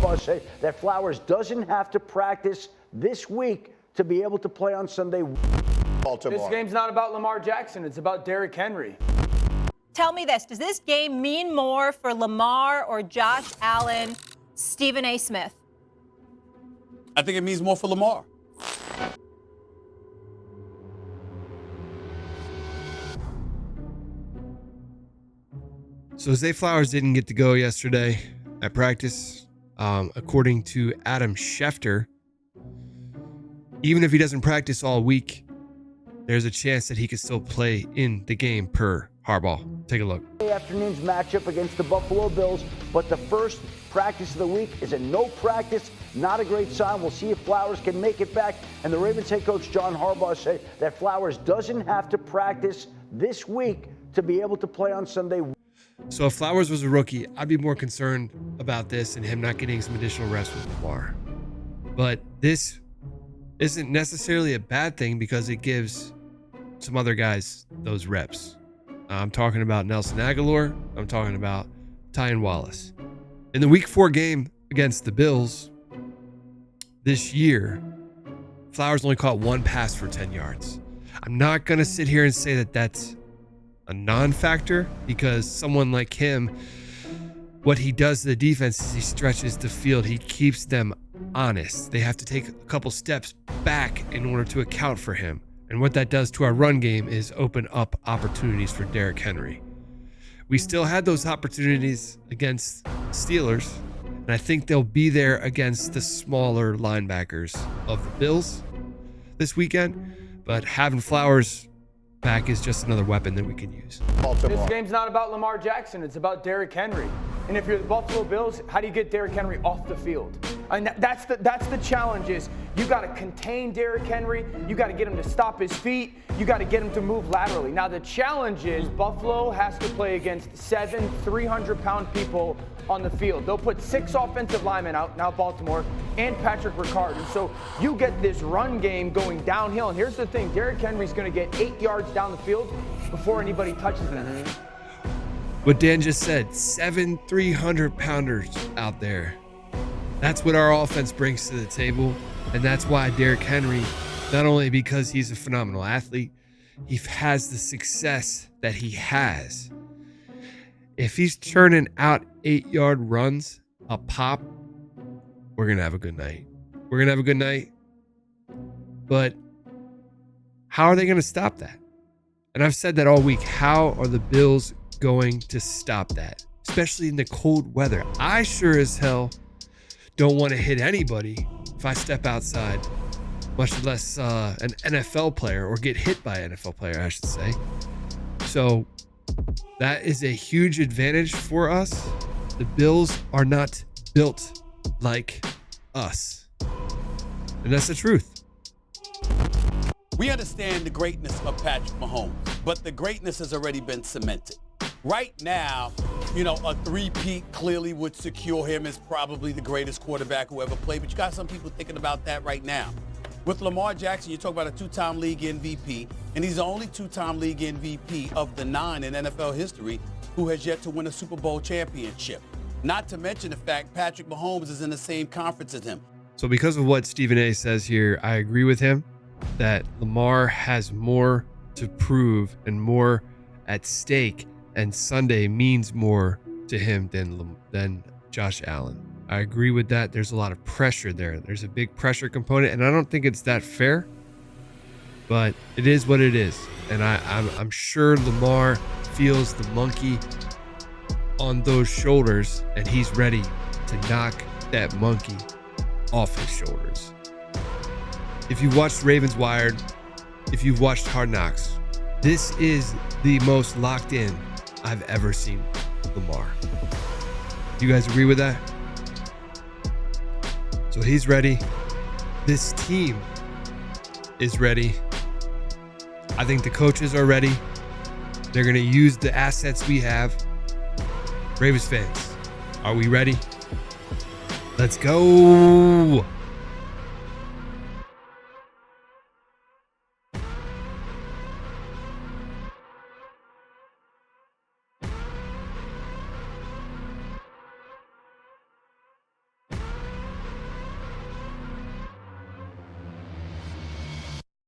Harbaugh say that Flowers doesn't have to practice this week to be able to play on Sunday. Baltimore. This game's not about Lamar Jackson. It's about Derrick Henry. Tell me this. Does this game mean more for Lamar or Josh Allen, Stephen A. Smith? I think it means more for Lamar. So Zay Flowers didn't get to go yesterday at practice. According to Adam Schefter, even if he doesn't practice all week, there's a chance that he could still play in the game per Harbaugh. Take a look. Afternoon's matchup against the Buffalo Bills, but the first practice of the week is a no practice. Not a great sign. We'll see if Flowers can make it back. And the Ravens head coach John Harbaugh said that Flowers doesn't have to practice this week to be able to play on Sunday. So if Flowers was a rookie, I'd be more concerned about this and him not getting some additional reps with Lamar. But this isn't necessarily a bad thing because it gives some other guys those reps. I'm talking about Nelson Aguilar. I'm talking about Tyan Wallace. In the Week 4 game against the Bills this year, Flowers only caught one pass for 10 yards. I'm not going to sit here and say that that's a non-factor because someone like him, what he does to the defense is he stretches the field. He keeps them honest. They have to take a couple steps back in order to account for him. And what that does to our run game is open up opportunities for Derrick Henry. We still had those opportunities against Steelers, and I think they'll be there against the smaller linebackers of the Bills this weekend. But having Flowers back is just another weapon that we can use. Baltimore. This game's not about Lamar Jackson. It's about Derrick Henry. And if you're the Buffalo Bills, how do you get Derrick Henry off the field? And that's the challenge is you got to contain Derrick Henry. You got to get him to stop his feet. You got to get him to move laterally. Now the challenge is Buffalo has to play against 7 300-pound people on the field. They'll put 6 offensive linemen out, now Baltimore, and Patrick Ricard. And so you get this run game going downhill. And here's the thing, Derrick Henry's going to get 8 yards down the field before anybody touches him. What Dan just said, 7 300-pounders out there. That's what our offense brings to the table. And that's why Derrick Henry, not only because he's a phenomenal athlete, he has the success that he has. If he's turning out 8-yard runs a pop, we're going to have a good night. We're going to have a good night. But how are they going to stop that? And I've said that all week. How are the Bills going to stop that? Especially in the cold weather. I sure as hell don't want to hit anybody if I step outside, much less an NFL player or get hit by an NFL player, I should say. So that is a huge advantage for us. The Bills are not built like us. And that's the truth. We understand the greatness of Patrick Mahomes, but the greatness has already been cemented. Right now, a three-peat clearly would secure him as probably the greatest quarterback who ever played, but you got some people thinking about that right now. With Lamar Jackson, you talk about a 2-time league MVP, and he's the only 2-time league MVP of the 9 in NFL history who has yet to win a Super Bowl championship. Not to mention the fact Patrick Mahomes is in the same conference as him. So because of what Stephen A. says here, I agree with him that Lamar has more to prove and more at stake, and Sunday means more to him than Josh Allen. I agree with that. There's a lot of pressure there. There's a big pressure component, and I don't think it's that fair, but it is what it is. And I'm sure Lamar feels the monkey on those shoulders, and he's ready to knock that monkey off his shoulders. If you watched Ravens Wired, if you've watched Hard Knocks, this is the most locked in I've ever seen Lamar. You guys agree with that? So he's ready. This team is ready. I think the coaches are ready. They're going to use the assets we have. Ravens fans, are we ready? Let's go.